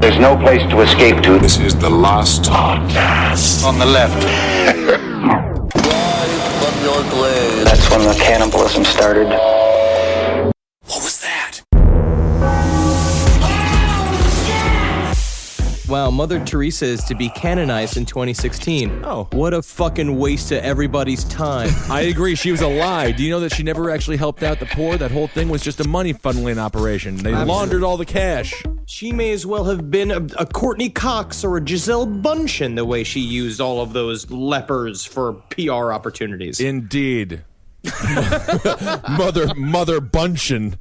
There's no place to escape to. This is the last podcast. On the left. From your grave. That's when the cannibalism started. What was that? Wow, Mother Teresa is to be canonized in 2016. Oh. What a fucking waste of everybody's time. I agree. She was a lie. Do you know that she never actually helped out the poor? That whole thing was just a money funneling operation. They laundered all the cash. She may as well have been a Courtney Cox or a Giselle Bundchen the way she used all of those lepers for PR opportunities. Indeed. Mother Bunchen.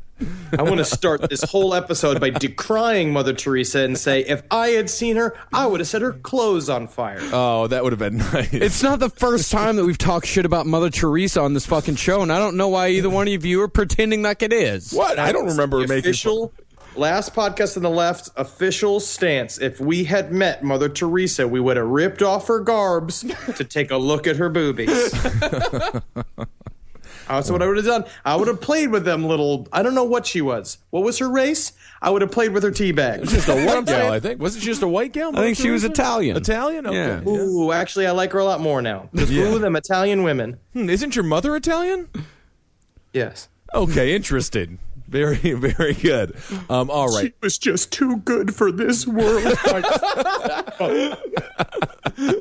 I want to start this whole episode by decrying Mother Teresa and say, if I had seen her, I would have set her clothes on fire. Oh, that would have been nice. It's not the first time that we've talked shit about Mother Teresa on this fucking show, and I don't know why either one of you are pretending like it is. What? I don't remember The making official last podcast on the left official stance. If we had met Mother Teresa, we would have ripped off her garbs to take a look at her boobies. That's what I would have done. I would have played with them little. I don't know what she was. What was her race? I would have played with her tea bag. Just a white gal, I think. Was it just a white gal? I think she was Italian. Italian? Okay. Yeah. Ooh, actually, I like her a lot more now. Just ooh, them Italian women. Isn't your mother Italian? Yes. Okay, interesting. Very, very good. All right. She was just too good for this world.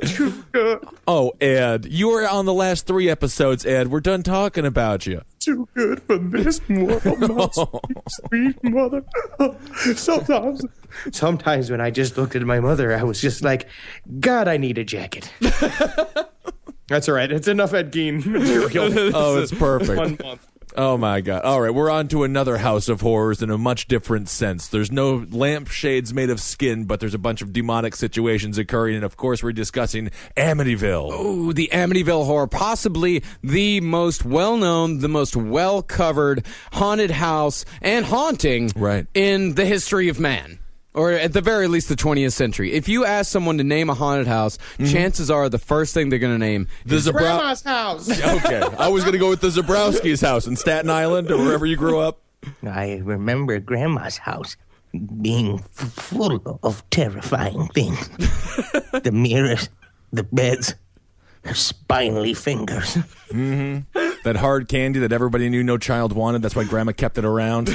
Too good. Oh, Ed, you were on the last 3 episodes, Ed. We're done talking about you. Too good for this world, my sweet mother. Sometimes when I just looked at my mother, I was just like, God, I need a jacket. That's all right. It's enough Ed Gein material. Oh, it's perfect. 1 month. Oh, my God. All right, we're on to another house of horrors in a much different sense. There's no lampshades made of skin, but there's a bunch of demonic situations occurring, and of course we're discussing Amityville. Ooh, the Amityville Horror, possibly the most well-known, the most well-covered haunted house and haunting in the history of man. Or at the very least, the 20th century. If you ask someone to name a haunted house, chances are the first thing they're going to name is Grandma's house. Okay, I was going to go with the Zabrowski's house in Staten Island or wherever you grew up. I remember Grandma's house being full of terrifying things. The mirrors, the beds, her spindly fingers. That hard candy that everybody knew no child wanted. That's why Grandma kept it around.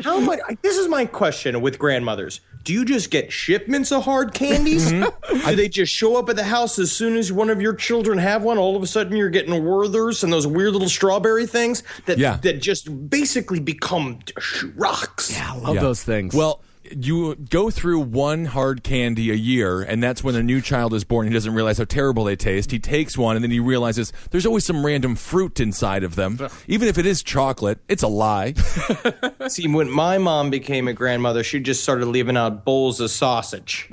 How much? This is my question with grandmothers. Do you just get shipments of hard candies? Do they just show up at the house as soon as one of your children have one? All of a sudden you're getting Werthers and those weird little strawberry things that just basically become rocks. Yeah, I love those things. Well, you go through one hard candy a year, and that's when a new child is born. He doesn't realize how terrible they taste. He takes one, and then he realizes there's always some random fruit inside of them. Even if it is chocolate, it's a lie. See, when my mom became a grandmother, she just started leaving out bowls of sausage.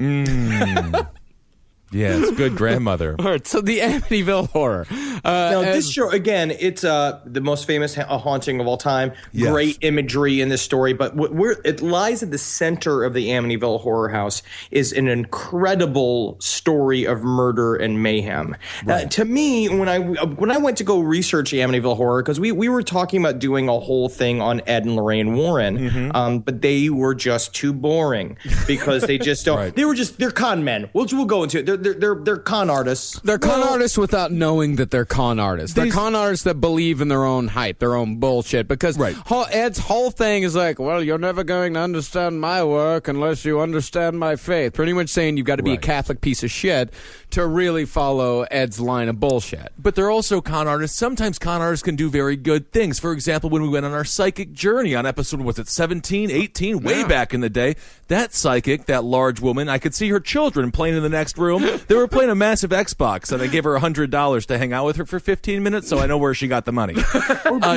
Yes, good grandmother. All right, so the Amityville Horror. Now, this show, again, it's the most famous haunting of all time. Yes. Great imagery in this story, but where it lies at the center of the Amityville Horror House is an incredible story of murder and mayhem. To me, when I went to go research the Amityville Horror, because we were talking about doing a whole thing on Ed and Lorraine Warren, but they were just too boring because they just don't. They're con men. We'll go into it. They're con artists. They're con artists without knowing that they're con artists. They're con artists that believe in their own hype, their own bullshit. Because Ed's whole thing is like, well, you're never going to understand my work unless you understand my faith. Pretty much saying you've got to be a Catholic piece of shit to really follow Ed's line of bullshit. But they're also con artists. Sometimes con artists can do very good things. For example, when we went on our psychic journey on episode, was it 17, 18, way back in the day, that psychic, that large woman, I could see her children playing in the next room. They were playing a massive Xbox, and I gave her $100 to hang out with her for 15 minutes, so I know where she got the money.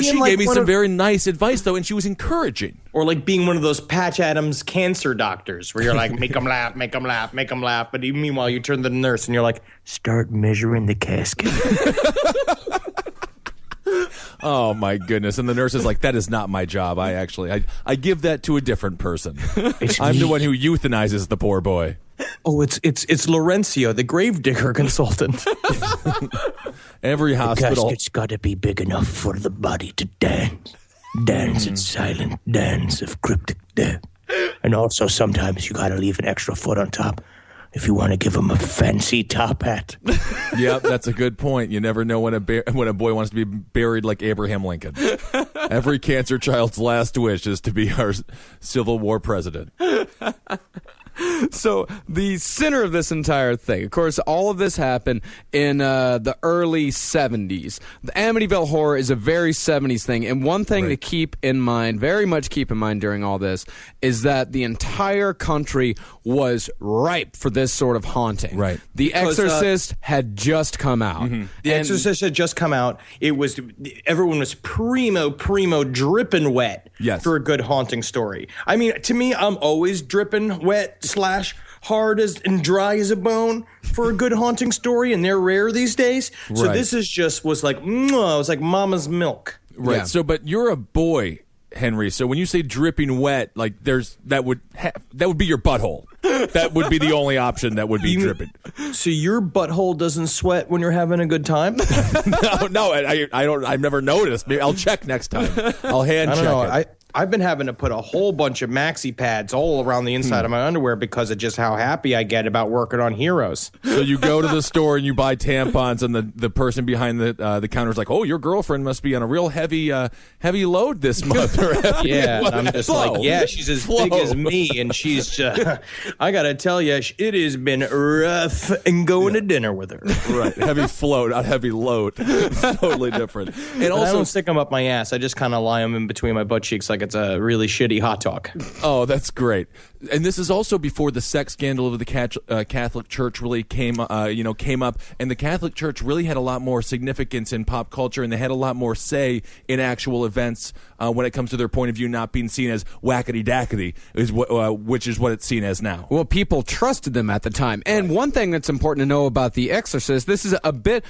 She gave me some very nice advice, though, and she was encouraging. Or like being one of those Patch Adams cancer doctors where you're like, make them laugh, make them laugh, make them laugh. But meanwhile, you turn to the nurse and you're like, start measuring the casket. Oh, my goodness. And the nurse is like, that is not my job. I give that to a different person. I'm the one who euthanizes the poor boy. Oh, it's Laurencio, the gravedigger consultant. Every hospital. The casket's got to be big enough for the body to dance. Dance its silent dance of cryptic death. And also, sometimes you gotta leave an extra foot on top if you want to give him a fancy top hat. Yep, that's a good point. You never know when a boy wants to be buried like Abraham Lincoln. Every cancer child's last wish is to be our Civil War president. So the center of this entire thing, of course, all of this happened in the early 70s. The Amityville Horror is a very 70s thing, and one thing to keep in mind, very much keep in mind during all this, is that the entire country was ripe for this sort of haunting. Right. The Exorcist had just come out. Mm-hmm. The Exorcist had just come out. Everyone was primo, dripping wet for a good haunting story. I mean, to me, I'm always dripping wet / hard and dry as a bone for a good haunting story, and they're rare these days. So this was like, it was like mama's milk. Right. Yeah. So, but you're a boy, Henry. So when you say dripping wet, like that would be your butthole. That would be the only option that would be dripping. So your butthole doesn't sweat when you're having a good time? No, I don't. I've never noticed. Maybe I'll check next time. I'll hand check it. I've been having to put a whole bunch of maxi pads all around the inside of my underwear because of just how happy I get about working on Heroes. So you go to the store and you buy tampons, and the person behind the counter is like, "Oh, your girlfriend must be on a real heavy load this month." Yeah, and I'm just like, "Yeah, she's as big as me, and she's just." I gotta tell you, it has been rough and going to dinner with her. Right, heavy float, not heavy load. Totally different. And also, I don't stick them up my ass. I just kind of lie them in between my butt cheeks like it's a really shitty hot dog. Oh, that's great. And this is also before the sex scandal of the Catholic Church really came up, and the Catholic Church really had a lot more significance in pop culture, and they had a lot more say in actual events when it comes to their point of view not being seen as wackety dackety, which is what it's seen as now. Well, people trusted them at the time. And one thing that's important to know about The Exorcist, this is a bit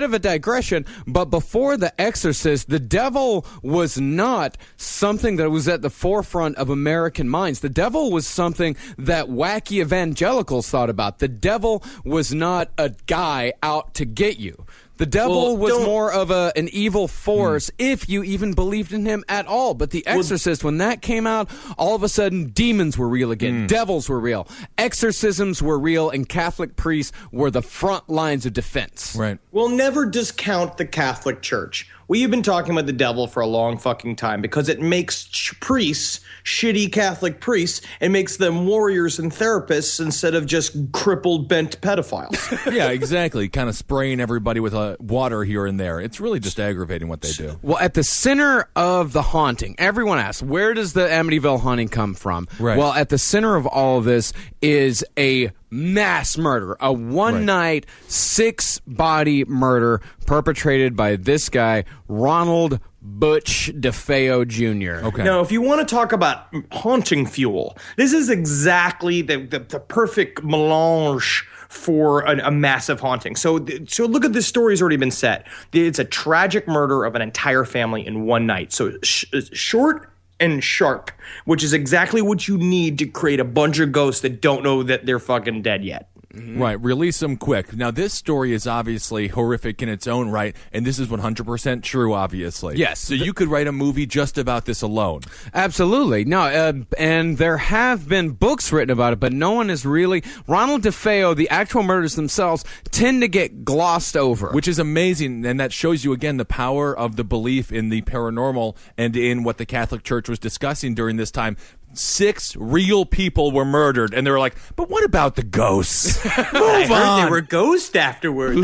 of a digression, but before The Exorcist, the devil was not something that was at the forefront of American minds. The devil was something that wacky evangelicals thought about. The devil was not a guy out to get you. The devil was more of an evil force if you even believed in him at all. But The Exorcist, when that came out, all of a sudden demons were real again. Devils were real. Exorcisms were real, and Catholic priests were the front lines of defense. Right. We'll never discount the Catholic Church. We have been talking about the devil for a long fucking time because it makes priests, shitty Catholic priests, and makes them warriors and therapists instead of just crippled, bent pedophiles. Yeah, exactly. Kind of spraying everybody with water here and there. It's really just aggravating what they do. Well, at the center of the haunting, everyone asks, where does the Amityville haunting come from? Right. Well, at the center of all of this is a mass murder, a one-night, 6-body murder perpetrated by this guy, Ronald Butch DeFeo Jr. Okay. Now, if you want to talk about haunting fuel, this is exactly the perfect melange for a massive haunting. So look at this story's already been set. It's a tragic murder of an entire family in one night. So short and sharp, which is exactly what you need to create a bunch of ghosts that don't know that they're fucking dead yet. Right, release them quick. Now, this story is obviously horrific in its own right, and this is 100% true, obviously. Yes. So you could write a movie just about this alone. Absolutely. No, and there have been books written about it, but no one is really... Ronald DeFeo, the actual murders themselves, tend to get glossed over. Which is amazing, and that shows you, again, the power of the belief in the paranormal and in what the Catholic Church was discussing during this time. 6 real people were murdered, and they were like, but what about the ghosts? I heard they were ghosts afterwards.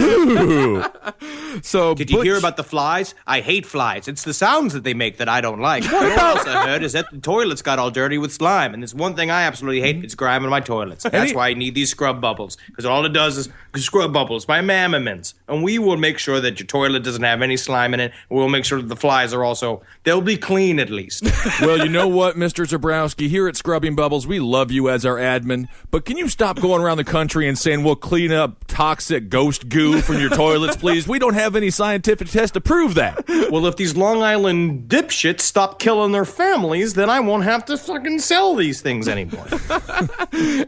So, did you hear about the flies? I hate flies. It's the sounds that they make that I don't like. What else I heard is that the toilets got all dirty with slime, and there's one thing I absolutely hate, it's grime in my toilets. That's why I need these scrub bubbles, because all it does is scrub bubbles, my mamamins, and we will make sure that your toilet doesn't have any slime in it, and we'll make sure that the flies are also, they'll be clean at least. Well, you know what, Mr. Zabrowski, here at Scrubbing Bubbles, we love you as our admin, but can you stop going around the country and saying we'll clean up toxic ghost goo from your toilets, please? We don't have any scientific tests to prove that. Well, if these Long Island dipshits stop killing their families, then I won't have to fucking sell these things anymore.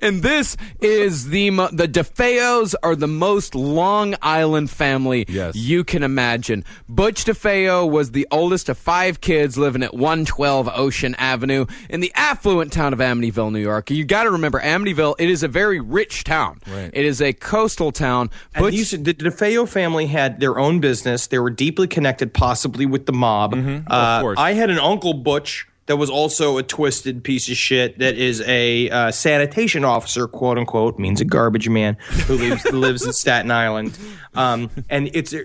And this is the DeFeos are the most Long Island family you can imagine. Butch DeFeo was the oldest of 5 kids living at 112 Ocean Avenue in the affluent affluent town of Amityville, New York. You got to remember, Amityville, it is a very rich town. Right. It is a coastal town. And the DeFeo family had their own business. They were deeply connected, possibly with the mob. Of course. I had an Uncle Butch that was also a twisted piece of shit that is a sanitation officer, quote unquote, means a garbage man who lives in Staten Island. And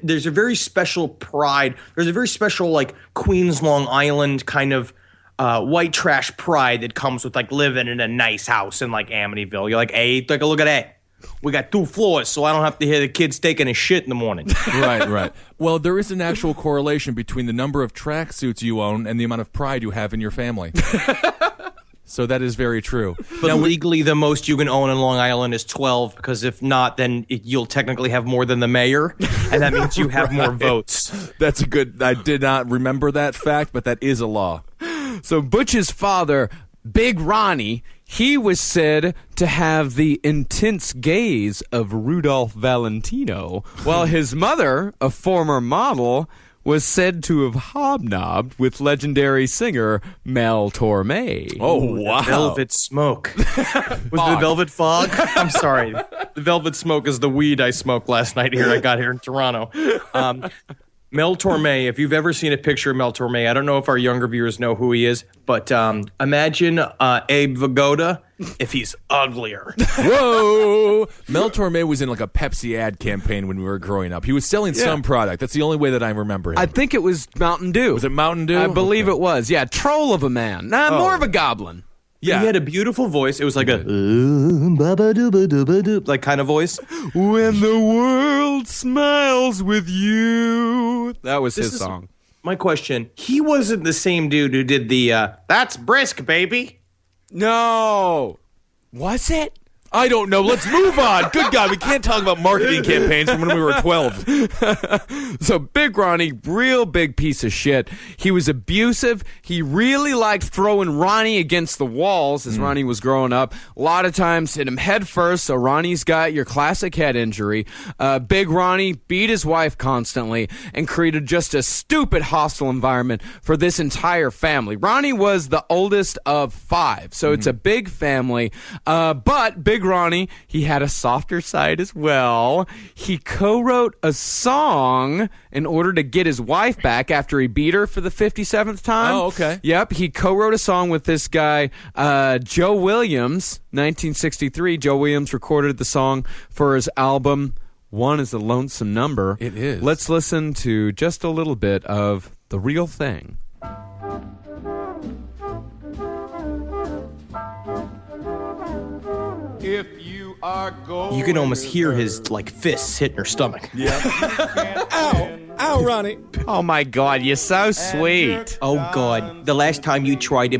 there's a very special pride. There's a very special like Queens, Long Island kind of white trash pride that comes with like living in a nice house in like Amityville. You're like, hey, take a look at that. We got 2 floors, so I don't have to hear the kids taking a shit in the morning. Right. Well, there is an actual correlation between the number of tracksuits you own and the amount of pride you have in your family. So that is very true. But legally, the most you can own in Long Island is 12, because if not, then you'll technically have more than the mayor, and that means you have more votes. That's a good... I did not remember that fact, but that is a law. So Butch's father, Big Ronnie, he was said to have the intense gaze of Rudolph Valentino, while his mother, a former model, was said to have hobnobbed with legendary singer Mel Torme. Oh, wow. Velvet Smoke. Was it the Velvet Fog? I'm sorry. The Velvet Smoke is the weed I smoked last night here. I got here in Toronto. Mel Torme, if you've ever seen a picture of Mel Torme, I don't know if our younger viewers know who he is, but imagine Abe Vigoda if he's uglier. Whoa! Mel Torme was in like a Pepsi ad campaign when we were growing up. He was selling some product. That's the only way that I remember him. I think it was Mountain Dew. Was it Mountain Dew? I believe it was. Yeah, troll of a man. More of a goblin. Yeah. He had a beautiful voice. It was like a like kind of voice. When the world smiles with you. That was his song. My question, he wasn't the same dude who did the that's brisk, baby. No. Was it? I don't know. Let's move on. Good God, we can't talk about marketing campaigns from when we were 12. So Big Ronnie, real big piece of shit. He was abusive. He really liked throwing Ronnie against the walls as Ronnie was growing up. A lot of times hit him head first, so Ronnie's got your classic head injury. Big Ronnie beat his wife constantly and created just a stupid hostile environment for this entire family. Ronnie was the oldest of 5, so it's a big family. But Big Ronnie, he had a softer side as well. He co-wrote a song in order to get his wife back after he beat her for the 57th time. Oh, okay. Yep, he co-wrote a song with this guy, Joe Williams, 1963. Joe Williams recorded the song for his album, One is a Lonesome Number. It is. Let's listen to just a little bit of The Real Thing. If you are going, You can almost hear his like fists hitting her stomach. Ow, Ronnie. Oh my God, you're so sweet. Oh God! The last time you tried to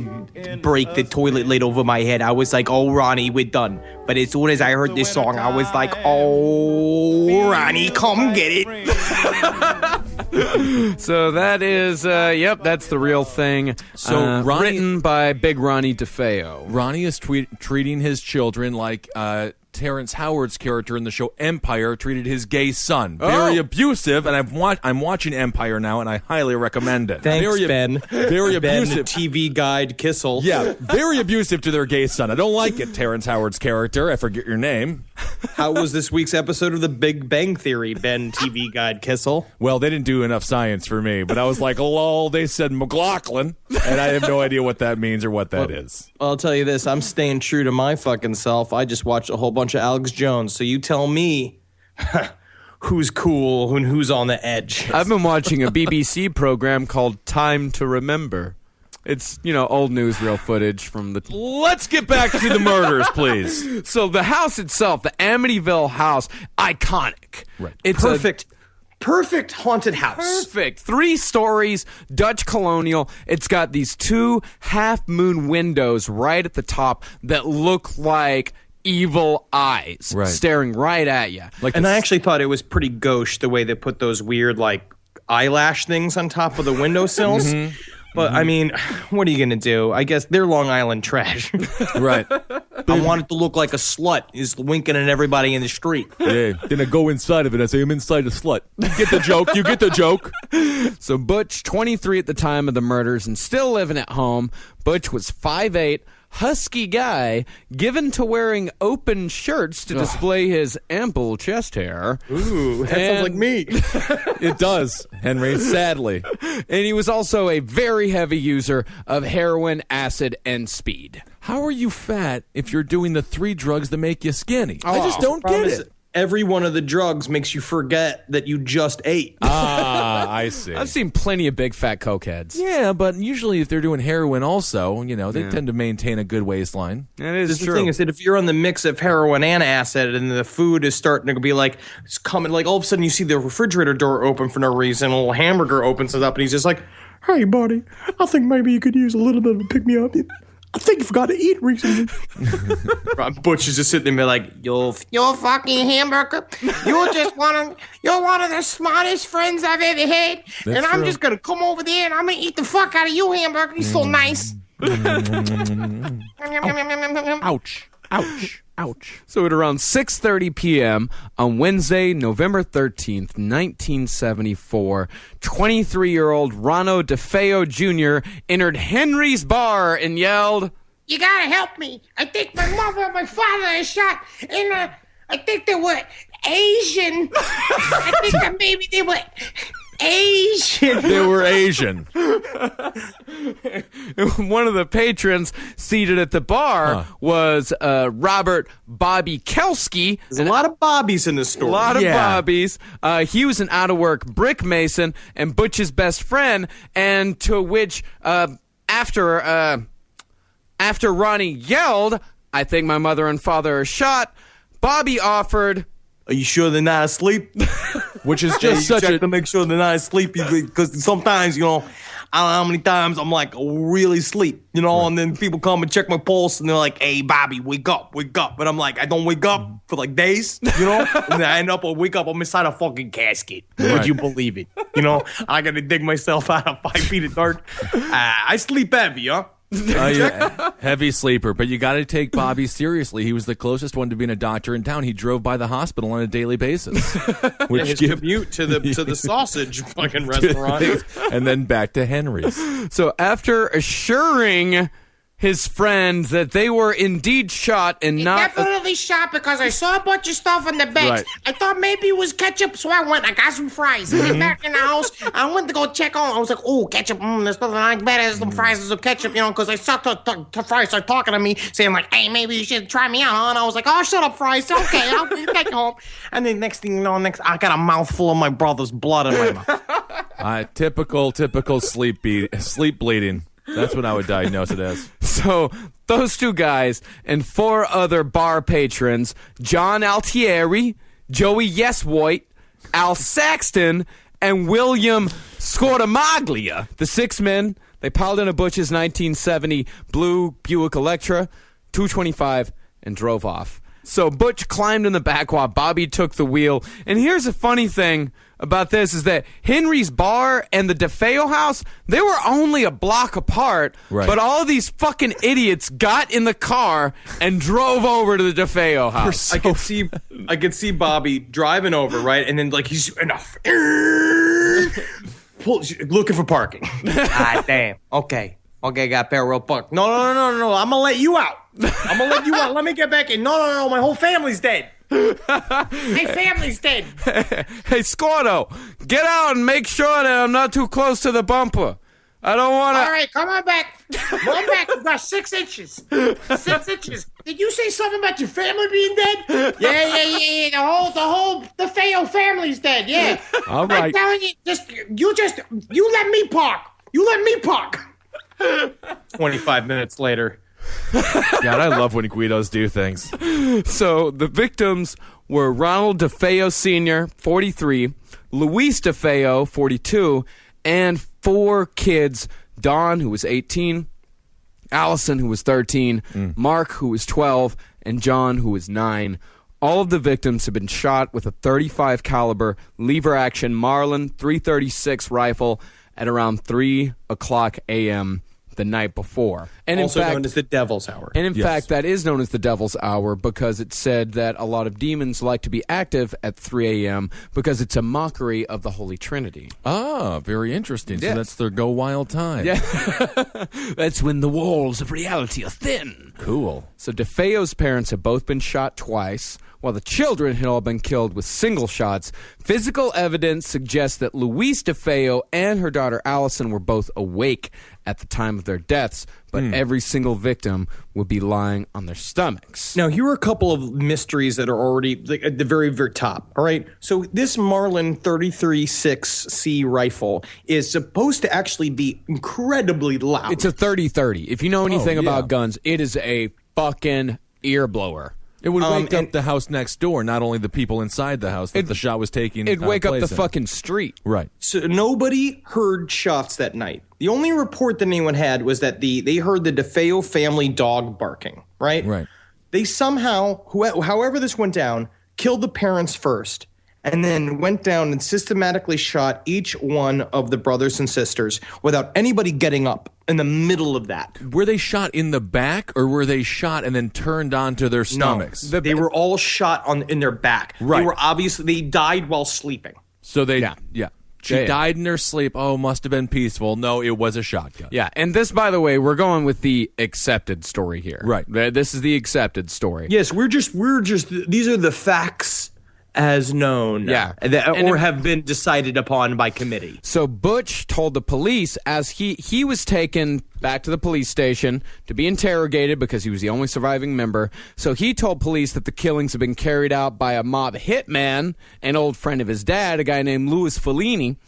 break the toilet lid over my head, I was like, "Oh Ronnie, we're done." But as soon as I heard this song, I was like, "Oh Ronnie, come get it." So that is, that's The Real Thing. So Ronnie- written by Big Ronnie DeFeo. Ronnie is treating his children like Terrence Howard's character in the show Empire treated his gay son. Very abusive, and I'm watching Empire now, and I highly recommend it. Thanks, Ben. Very Ben, abusive. TV guide Kissel. Yeah, very abusive to their gay son. I don't like it, Terrence Howard's character. I forget your name. How was this week's episode of The Big Bang Theory, Ben, TV guide Kissel? Well, they didn't do enough science for me, but I was like, lol, they said McLaughlin, and I have no idea what that means or what that is. I'll tell you this, I'm staying true to my fucking self. I just watched a whole bunch of Alex Jones, so you tell me who's cool and who's on the edge. I've been watching a BBC program called Time to Remember. It's, old newsreel footage from the... Let's get back to the murders, please. So the house itself, the Amityville house, iconic. Right. It's Perfect haunted house. Perfect. 3 stories, Dutch colonial. It's got these 2 half-moon windows right at the top that look like evil eyes staring right at you. And I actually thought it was pretty gauche the way they put those weird, like, eyelash things on top of the windowsills. But, I mean, what are you going to do? I guess they're Long Island trash. Right. I want it to look like a slut is winking at everybody in the street. Yeah, then I go inside of it. I say, I'm inside a slut. You get the joke. You get the joke. So Butch, 23 at the time of the murders and still living at home. Butch was 5'8", husky guy given to wearing open shirts to display his ample chest hair. Ooh, that sounds like me. It does, Henry, sadly. And he was also a very heavy user of heroin, acid, and speed. How are you fat if you're doing the 3 drugs that make you skinny? I just don't get it. Every one of the drugs makes you forget that you just ate. I see. I've seen plenty of big fat cokeheads. Yeah, but usually if they're doing heroin also, they tend to maintain a good waistline. That is true. The thing is that if you're on the mix of heroin and acid and the food is starting to be like, it's coming, like all of a sudden you see the refrigerator door open for no reason, a little hamburger opens it up and he's just like, hey buddy, I think maybe you could use a little bit of a pick-me-up. I think you forgot to eat recently. Butch is just sitting there like, you fucking hamburger. You're one of the smartest friends I've ever had. That's I'm true. just going to come over there and I'm going to eat the fuck out of you, hamburger. You're so nice. Ouch. Ouch. Ouch. So at around 6:30 p.m. on Wednesday, November 13th, 1974, 23-year-old Rano DeFeo Jr. entered Henry's bar and yelled, You gotta help me. I think my mother and my father are shot. And I think they were Asian. I think that maybe they were Asian. They were Asian. One of the patrons seated at the bar was Robert Bobby Kelsky. There's a lot of Bobbies in this story. A lot of Bobbies. He was an out-of-work brick mason and Butch's best friend, and to which, after Ronnie yelled, I think my mother and father are shot, Bobby offered, Are you sure they're not asleep? Which is just such check to make sure they're not asleep, because sometimes, I don't know how many times I'm like really asleep, and then people come and check my pulse and they're like, hey, Bobby, wake up. But I'm like, I don't wake up for like days, and then I end up, wake up, I'm inside a fucking casket. Would you believe it? I got to dig myself out of 5 feet of dirt. I sleep heavy, huh? Yeah. Heavy sleeper, but you got to take Bobby seriously. He was the closest one to being a doctor in town. He drove by the hospital on a daily basis, His commute to the sausage fucking restaurant, and then back to Henry's. so after assuring his friends that they were indeed shot and not... Definitely shot because I saw a bunch of stuff on the bench. Right. I thought maybe it was ketchup, so I got some fries. I went back in the house. I went to go check on. I was like, oh, ketchup. There's nothing like better than some fries and some ketchup, because I saw the fries start talking to me, saying like, hey, maybe you should try me out, huh? And I was like, oh, shut up, fries. Okay, I'll take you home. And then next thing you know, I got a mouthful of my brother's blood in my mouth. Typical sleep bleeding. That's what I would diagnose it as. So those 2 guys and 4 other bar patrons, John Altieri, Joey Yeswoit, Al Saxton, and William Scortamaglia, the 6 men, they piled into Butch's 1970 blue Buick Electra 225 and drove off. So Butch climbed in the back while Bobby took the wheel. And here's the funny thing about this is that Henry's bar and the DeFeo house, they were only a block apart, right. But all of these fucking idiots got in the car and drove over to the DeFeo house. I could see Bobby driving over, right? And then like he's looking for parking. Ah, damn. Okay, got parallel park. No. I'm gonna let you out. Let me get back in. No. My whole family's dead. My family's dead. Hey, Scorto, get out and make sure that I'm not too close to the bumper. I don't want to... All right, come on back. Come back. You got 6 inches. 6 inches. Did you say something about your family being dead? Yeah. The DeFeo family's dead. Yeah. All right. I'm telling you, you let me park. You let me park. 25 minutes later. God, I love when Guidos do things. So the victims were Ronald DeFeo Sr., 43, Luis DeFeo, 42, and 4 kids, Don, who was 18, Allison, who was 13, Mark, who was 12, and John, who was 9. All of the victims have been shot with a .35 caliber lever-action Marlin .336 rifle at around 3 o'clock a.m. the night before. And also in fact, known as the Devil's Hour. And in fact, that is known as the Devil's Hour because it's said that a lot of demons like to be active at 3 a.m. because it's a mockery of the Holy Trinity. Ah, very interesting. Yes. So that's their go wild time. Yeah. That's when the walls of reality are thin. Cool. So DeFeo's parents have both been shot twice, while the children had all been killed with single shots. Physical evidence suggests that Louise DeFeo and her daughter Allison were both awake at the time of their deaths, but every single victim would be lying on their stomachs. Now, here are a couple of mysteries that are already at the very, very top. All right. So this Marlin 33-6C rifle is supposed to actually be incredibly loud. It's a 30-30. If you know anything about guns, it is a fucking ear blower. It would wake up the house next door, not only the people inside the house that the shot was taking. It'd wake up place the in. fucking street. Right. So nobody heard shots that night. The only report that anyone had was that they heard the DeFeo family dog barking, right? Right. They somehow, however this went down, killed the parents first and then went down and systematically shot each one of the brothers and sisters without anybody getting up in the middle of that. Were they shot in the back, or were they shot and then turned onto their stomachs? No, they were all shot in their back. Right. They died while sleeping. So they, She Yeah. died in her sleep. Oh, must have been peaceful. No, it was a shotgun. Yeah, and this, by the way, we're going with the accepted story here. Right. This is the accepted story. Yes, we're just these are the facts as known. Yeah. Or have been decided upon by committee. So Butch told the police as he was taken back to the police station to be interrogated because he was the only surviving member. So he told police that the killings had been carried out by a mob hitman, an old friend of his dad, a guy named Louis Fellini,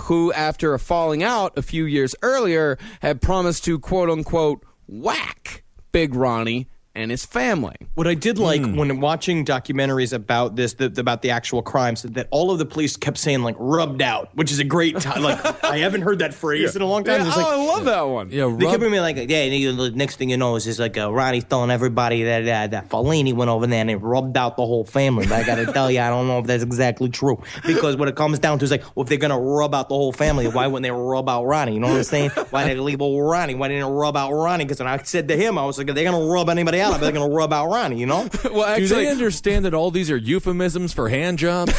who, after a falling out a few years earlier, had promised to, quote-unquote, whack Big Ronnie and his family. What I did like when watching documentaries about this, about the actual crimes, that all of the police kept saying like "rubbed out," which is a great time. Like I haven't heard that phrase in a long time. Yeah, I love that one. Yeah, They kept me like, yeah, the next thing you know is like Ronnie's telling everybody that Fellini went over there and it rubbed out the whole family. But I got to tell you, I don't know if that's exactly true. Because what it comes down to is like, well, if they're going to rub out the whole family, why wouldn't they rub out Ronnie? You know what I'm saying? Why did they leave old Ronnie? Why didn't they rub out Ronnie? Because when I said to him, I was like, if they're going to rub anybody out, they're going to rub out Ronnie, you know? Well, actually, do they understand that all these are euphemisms for hand jobs?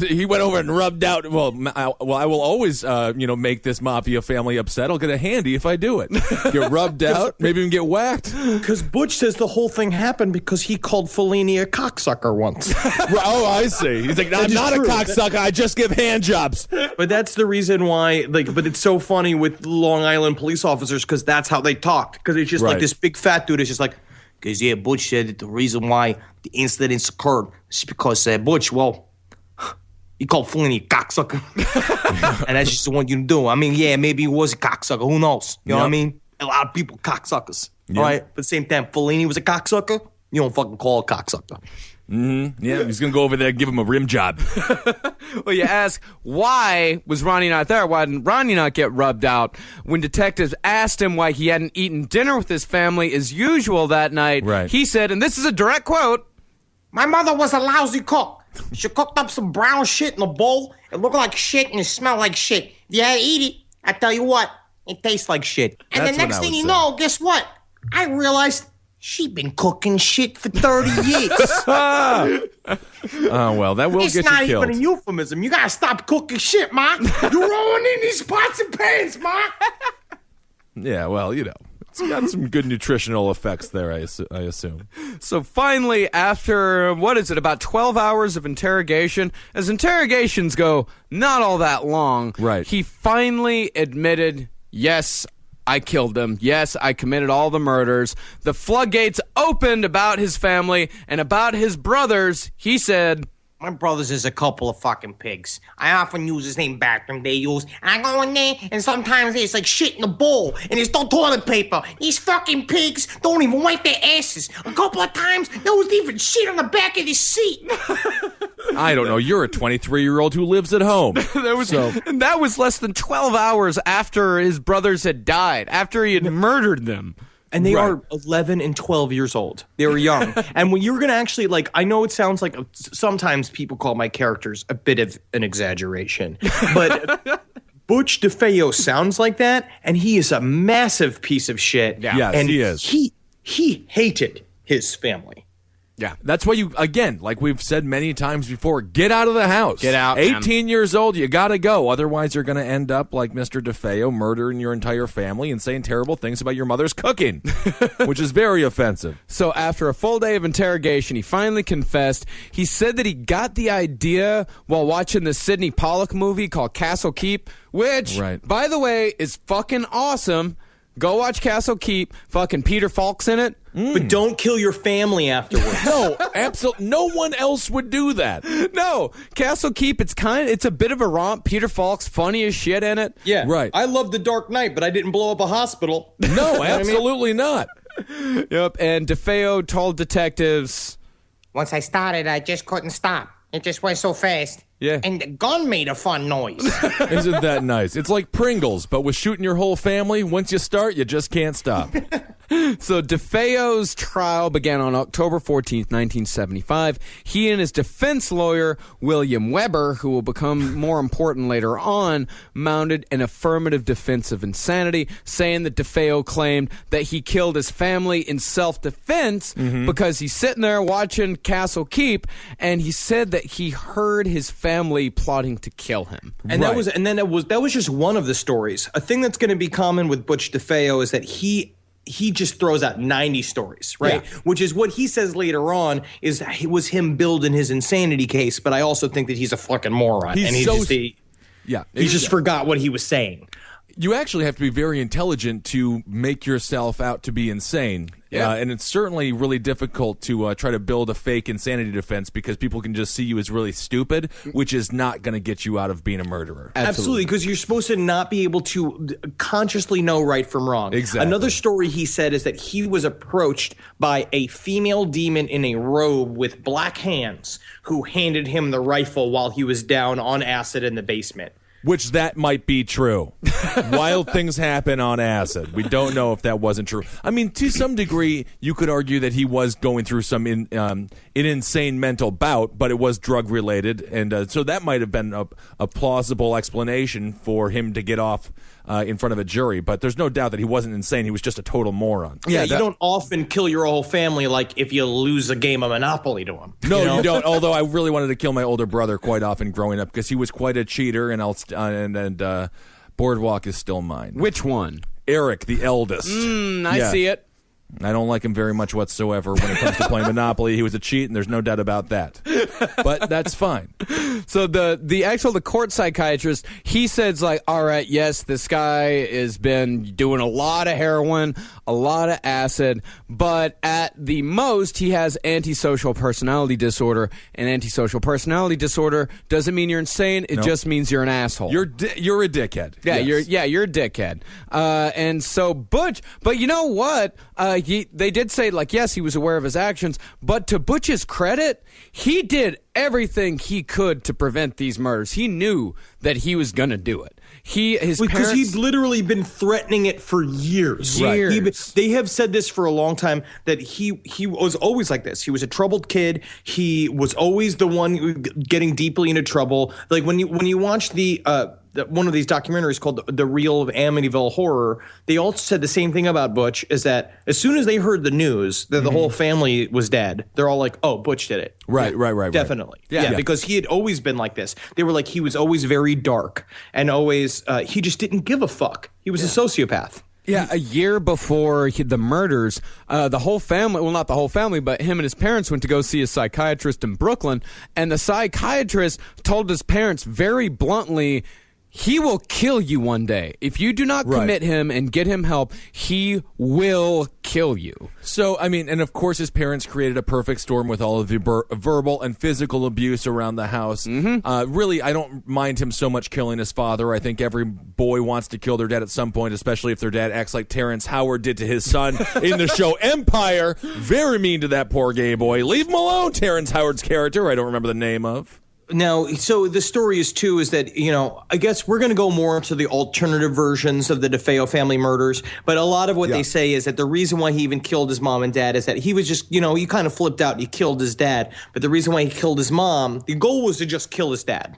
He went over and rubbed out. Well, I will always, make this mafia family upset. I'll get a handy if I do it. Get rubbed out, maybe even get whacked. Because Butch says the whole thing happened because he called Fellini a cocksucker once. Oh, I see. He's like, I'm not a cocksucker. I just give hand jobs. But that's the reason why, but it's so funny with Long Island police officers because that's how they talk. Because it's just like this big fat dude is just like, because, yeah, Butch said that the reason why the incidents occurred is because Butch, well, he called Fellini a cocksucker. And that's just what you do. I mean, yeah, maybe he was a cocksucker. Who knows? You know what I mean? A lot of people cocksuckers. Yeah. All right? But at the same time, Fellini was a cocksucker. You don't fucking call a cocksucker. Yeah, he's going to go over there and give him a rim job. well, you ask, why was Ronnie not there? Why didn't Ronnie not get rubbed out? When detectives asked him why he hadn't eaten dinner with his family as usual that night, he said, and this is a direct quote, My mother was a lousy cook. She cooked up some brown shit in a bowl. It looked like shit and it smelled like shit. If you had to eat it, I tell you what, it tastes like shit. And That's the what next I thing would you say. know, guess what? I realized she'd been cooking shit for 30 years. Oh, well, that will It's get not you killed. even a euphemism. You gotta stop cooking shit, Ma. You're ruining these pots and pans, Ma. Yeah, well, it's got some good nutritional effects there, I assume. So finally, after, about 12 hours of interrogation, as interrogations go, not all that long, he finally admitted, yes, I killed them. Yes, I committed all the murders. The floodgates opened about his family and about his brothers. He said, My brother's is a couple of fucking pigs. I often use the same bathroom they use. And I go in there, and sometimes there's like shit in the bowl, and there's no toilet paper. These fucking pigs don't even wipe their asses. A couple of times, there was even shit on the back of the seat. I don't know. You're a 23-year-old who lives at home. And that was less than 12 hours after his brothers had died, after he had murdered them. And they are 11 and 12 years old. They were young. And when you're going to actually, I know it sounds like sometimes people call my characters a bit of an exaggeration. But Butch DeFeo sounds like that, and he is a massive piece of shit. Yeah. Yes, and he is. He hated his family. Yeah, that's why you, again, like we've said many times before, get out of the house. Get out, 18 years old, you gotta go. Otherwise, you're gonna end up like Mr. DeFeo, murdering your entire family and saying terrible things about your mother's cooking, which is very offensive. So after a full day of interrogation, he finally confessed. He said that he got the idea while watching the Sidney Pollack movie called Castle Keep, which, by the way, is fucking awesome. Go watch Castle Keep. Fucking Peter Falk's in it. But don't kill your family afterwards. No, absolutely. No one else would do that. No, Castle Keep. It's a bit of a romp. Peter Falk's funny as shit in it. Yeah, right. I love The Dark Knight, but I didn't blow up a hospital. No, absolutely not. Yep. And DeFeo told detectives, Once I started, I just couldn't stop. It just went so fast. Yeah. And the gun made a fun noise. Isn't that nice? It's like Pringles, but with shooting your whole family. Once you start, you just can't stop. So DeFeo's trial began on October 14th, 1975. He and his defense lawyer, William Weber, who will become more important later on, mounted an affirmative defense of insanity, saying that DeFeo claimed that he killed his family in self-defense because he's sitting there watching Castle Keep, and he said that he heard his family plotting to kill him. And that was just one of the stories. A thing that's going to be common with Butch DeFeo is that he just throws out 90 stories, right? Yeah. Which is what he says later on it was him building his insanity case, but I also think that he's a fucking moron. He just forgot what he was saying. You actually have to be very intelligent to make yourself out to be insane. Yeah. And it's certainly really difficult to try to build a fake insanity defense because people can just see you as really stupid, which is not going to get you out of being a murderer. Absolutely, because you're supposed to not be able to consciously know right from wrong. Exactly. Another story he said is that he was approached by a female demon in a robe with black hands who handed him the rifle while he was down on acid in the basement. Which that might be true. Wild things happen on acid. We don't know if that wasn't true. I mean, to some degree, you could argue that he was going through an insane mental bout, but it was drug-related, and so that might have been a plausible explanation for him to get off in front of a jury. But there's no doubt that he wasn't insane. He was just a total moron. Yeah, you don't often kill your whole family like if you lose a game of Monopoly to him. No, you don't. Although I really wanted to kill my older brother quite often growing up because he was quite a cheater, and Boardwalk is still mine. Which one? Eric, the eldest. I see it. I don't like him very much whatsoever when it comes to playing Monopoly. He was a cheat, and there's no doubt about that. But that's fine. So the court psychiatrist, he says like, all right, yes, this guy has been doing a lot of heroin, a lot of acid, but at the most he has antisocial personality disorder. And antisocial personality disorder doesn't mean you're insane. It just means you're an asshole. You're a dickhead. Yeah, yes. you're a dickhead. And so Butch, but you know what? They did say, like, yes, he was aware of his actions, but to Butch's credit, he did everything he could to prevent these murders. He knew that he was going to do it. Because he'd literally been threatening it for years. They have said this for a long time, that he was always like this. He was a troubled kid. He was always the one getting deeply into trouble. Like when you watch one of these documentaries called The Real of Amityville Horror, they all said the same thing about Butch, is that as soon as they heard the news that the whole family was dead, they're all like, oh, Butch did it. Right. Definitely. Yeah, because he had always been like this. They were like, he was always very dark and always, he just didn't give a fuck. He was a sociopath. Yeah, a year before the murders, the whole family, well, not the whole family, but him and his parents went to go see a psychiatrist in Brooklyn, and the psychiatrist told his parents very bluntly, he will kill you one day. If you do not commit him and get him help, he will kill you. So, I mean, and of course his parents created a perfect storm with all of the verbal and physical abuse around the house. Really, I don't mind him so much killing his father. I think every boy wants to kill their dad at some point, especially if their dad acts like Terrence Howard did to his son in the show Empire. Very mean to that poor gay boy. Leave him alone, Terrence Howard's character, I don't remember the name of. Now, so the story is that, I guess we're going to go more into the alternative versions of the DeFeo family murders. But a lot of what they say is that the reason why he even killed his mom and dad is that he was just, he kind of flipped out and he killed his dad. But the reason why he killed his mom, the goal was to just kill his dad.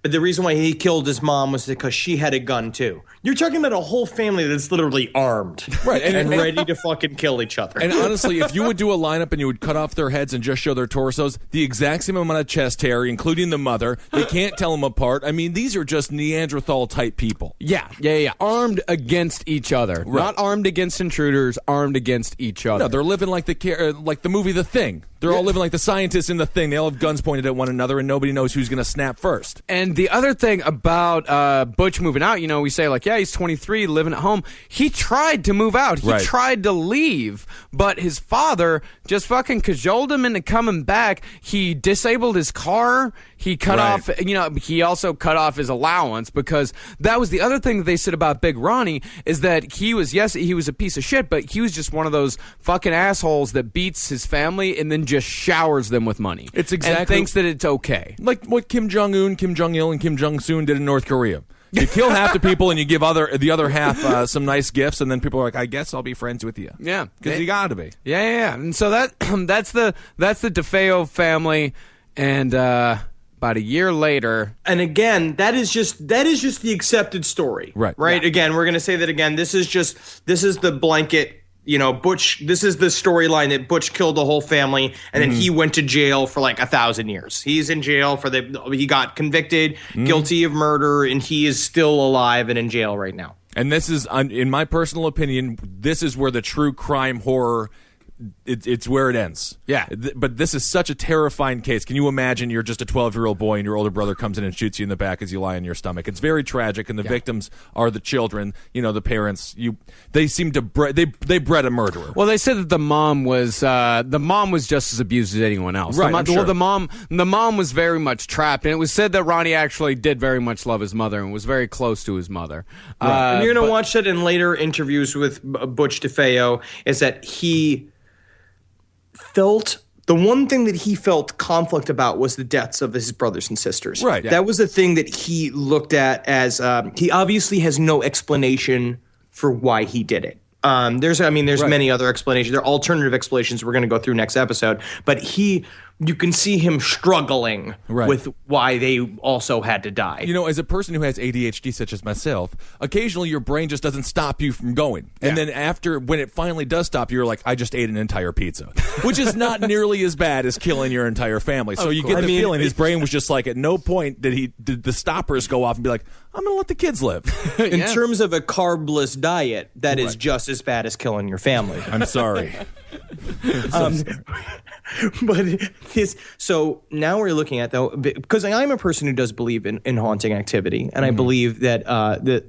But the reason why he killed his mom was because she had a gun too. You're talking about a whole family that's literally armed, Right, and ready to fucking kill each other. And honestly, if you would do a lineup and you would cut off their heads and just show their torsos, the exact same amount of chest hair, including the mother, they can't tell them apart. I mean, these are just Neanderthal type people. Yeah. Armed against each other, not armed against intruders. Armed against each other. No, they're living like the movie The Thing. They're all living like the scientists in The Thing. They all have guns pointed at one another, and nobody knows who's going to snap first. And the other thing about Butch moving out, we say like, yeah, he's 23, living at home. He tried to move out. He tried to leave, but his father just fucking cajoled him into coming back. He disabled his car. He cut off, he also cut off his allowance, because that was the other thing that they said about Big Ronnie, is that he was a piece of shit, but he was just one of those fucking assholes that beats his family and then just showers them with money. It's exactly, and thinks that it's okay. Like what Kim Jong-un, Kim Jong-il, and Kim Jong-soon did in North Korea. You kill half the people and you give the other half some nice gifts, and then people are like, I guess I'll be friends with you. Yeah. Because you got to be. Yeah. And so that's the DeFeo family, and about a year later. And again, that is just the accepted story. Right. Yeah. Again, we're going to say that again. This is the blanket, Butch, this is the storyline that Butch killed the whole family, and then he went to jail for like 1,000 years. He's in jail he got convicted, guilty of murder, and he is still alive and in jail right now. And this is, in my personal opinion, this is where the true crime horror, it's where it ends. Yeah. But this is such a terrifying case. Can you imagine you're just a 12-year-old boy and your older brother comes in and shoots you in the back as you lie on your stomach? It's very tragic, and the victims are the children, the parents. They seem to they bred a murderer. Well, they said that the mom was just as abused as anyone else. Right, the mom was very much trapped, and it was said that Ronnie actually did very much love his mother and was very close to his mother. And you're going to watch that in later interviews with Butch DeFeo, is that he felt the one thing that he felt conflict about was the deaths of his brothers and sisters. Right. Yeah. That was the thing that he looked at as he obviously has no explanation for why he did it. There's many other explanations. There are alternative explanations we're going to go through next episode. But you can see him struggling with why they also had to die. As a person who has ADHD, such as myself, occasionally your brain just doesn't stop you from going. Yeah. And then when it finally does stop, you're like, I just ate an entire pizza, which is not nearly as bad as killing your entire family. So you get the feeling his brain was just like, at no point did the stoppers go off and be like, I'm going to let the kids live. In terms of a carbless diet, that is just as bad as killing your family. I'm sorry. So now we're looking at, though, because I'm a person who does believe in haunting activity, and I believe that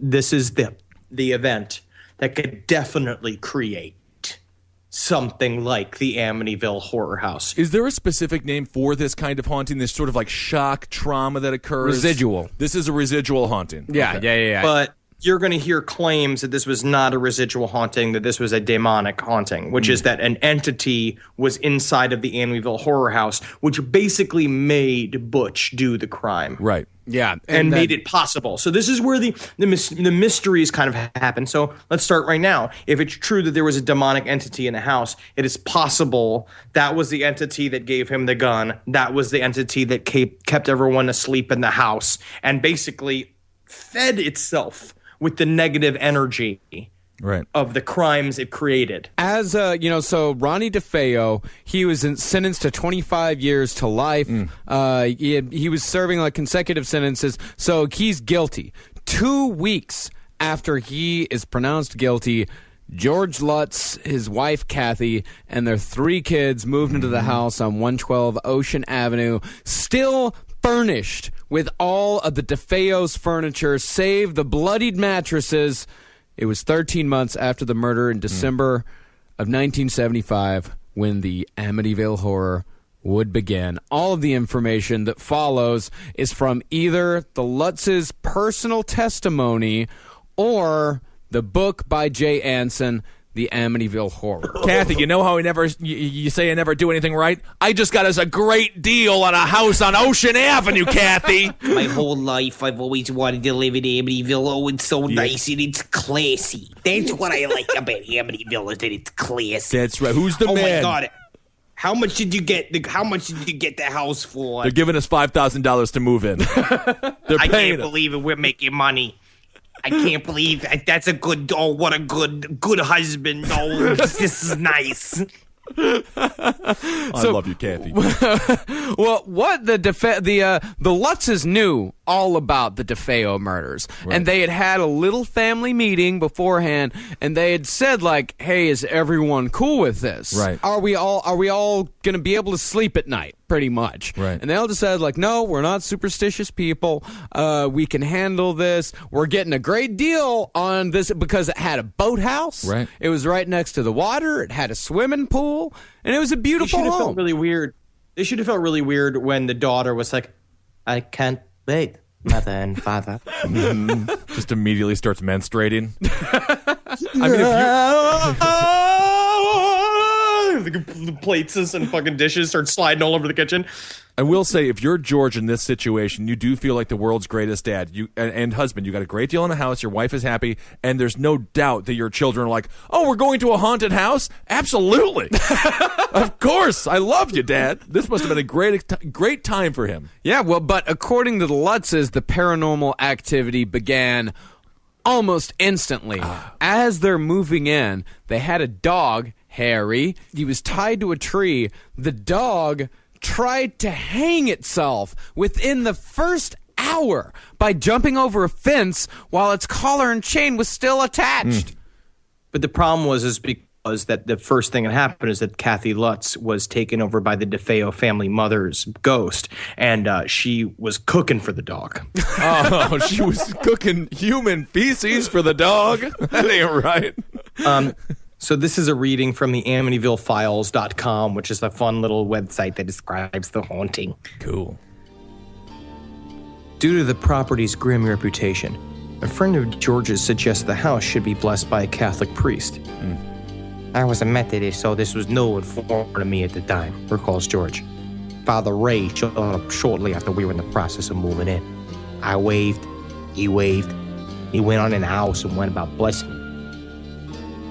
this is the event that could definitely create something like the Amityville Horror House. Is there a specific name for this kind of haunting, this sort of like shock trauma that occurs? Residual. This is a residual haunting. Yeah, okay. yeah. But you're going to hear claims that this was not a residual haunting, that this was a demonic haunting, which is that an entity was inside of the Amityville Horror House, which basically made Butch do the crime. Right. Yeah. And made it possible. So this is where the mysteries kind of happen. So let's start right now. If it's true that there was a demonic entity in the house, it is possible that was the entity that gave him the gun. That was the entity that kept everyone asleep in the house and basically fed itself with the negative energy of the crimes it created. As so Ronnie DeFeo, he was sentenced to 25 years to life. He was serving like consecutive sentences, so he's guilty. 2 weeks after he is pronounced guilty, George Lutz, his wife Kathy, and their 3 kids moved into the house on 112 Ocean Avenue, still furnished with all of the DeFeo's furniture, save the bloodied mattresses. It was 13 months after the murder in December of 1975 when the Amityville Horror would begin. All of the information that follows is from either the Lutzes' personal testimony or the book by Jay Anson, The Amityville Horror. Kathy, you know how you say I never do anything right? I just got us a great deal on a house on Ocean Avenue, Kathy. My whole life, I've always wanted to live in Amityville. Oh, it's so nice and it's classy. That's what I like about Amityville, is that it's classy. That's right. Who's the man? Oh, my God. How much did you get the house for? They're giving us $5,000 to move in. They're I paying can't us. believe it. We're making money. I can't believe that's a good. Oh, what a good husband. Oh, this is nice. I love you, Kathy. Well, what the Lutzes knew all about the DeFeo murders, and they had a little family meeting beforehand, and they had said like, "Hey, is everyone cool with this? Right? Are we all gonna be able to sleep at night?" Pretty much, right? And they all decided like, "No, we're not superstitious people. We can handle this. We're getting a great deal on this because it had a boathouse. Right? It was right next to the water. It had a swimming pool, and it was a beautiful They should have home." felt really weird. They should have felt really weird when the daughter was like, "I can't wait, mother and father." Just immediately starts menstruating. I mean, if the plates and fucking dishes start sliding all over the kitchen. I will say, if you're George in this situation, you do feel like the world's greatest dad and husband. You got a great deal in the house. Your wife is happy, and there's no doubt that your children are like, "Oh, we're going to a haunted house? Absolutely, of course. I love you, Dad." This must have been a great time for him. Yeah, well, but according to the Lutzes, the paranormal activity began almost instantly. As they're moving in, they had a dog, Harry. He was tied to a tree. The dog tried to hang itself within the first hour by jumping over a fence while its collar and chain was still attached. But the problem was because that the first thing that happened is that Kathy Lutz was taken over by the DeFeo family mother's ghost, and she was cooking for the dog. Oh, she was cooking human feces for the dog? That ain't right. So this is a reading from the AmityvilleFiles.com, which is a fun little website that describes the haunting. Cool. Due to the property's grim reputation, a friend of George's suggests the house should be blessed by a Catholic priest. I was a Methodist, so this was no information to me at the time, recalls George. Father Ray showed up shortly after we were in the process of moving in. I waved, he waved. He went on in the house and went about blessing me.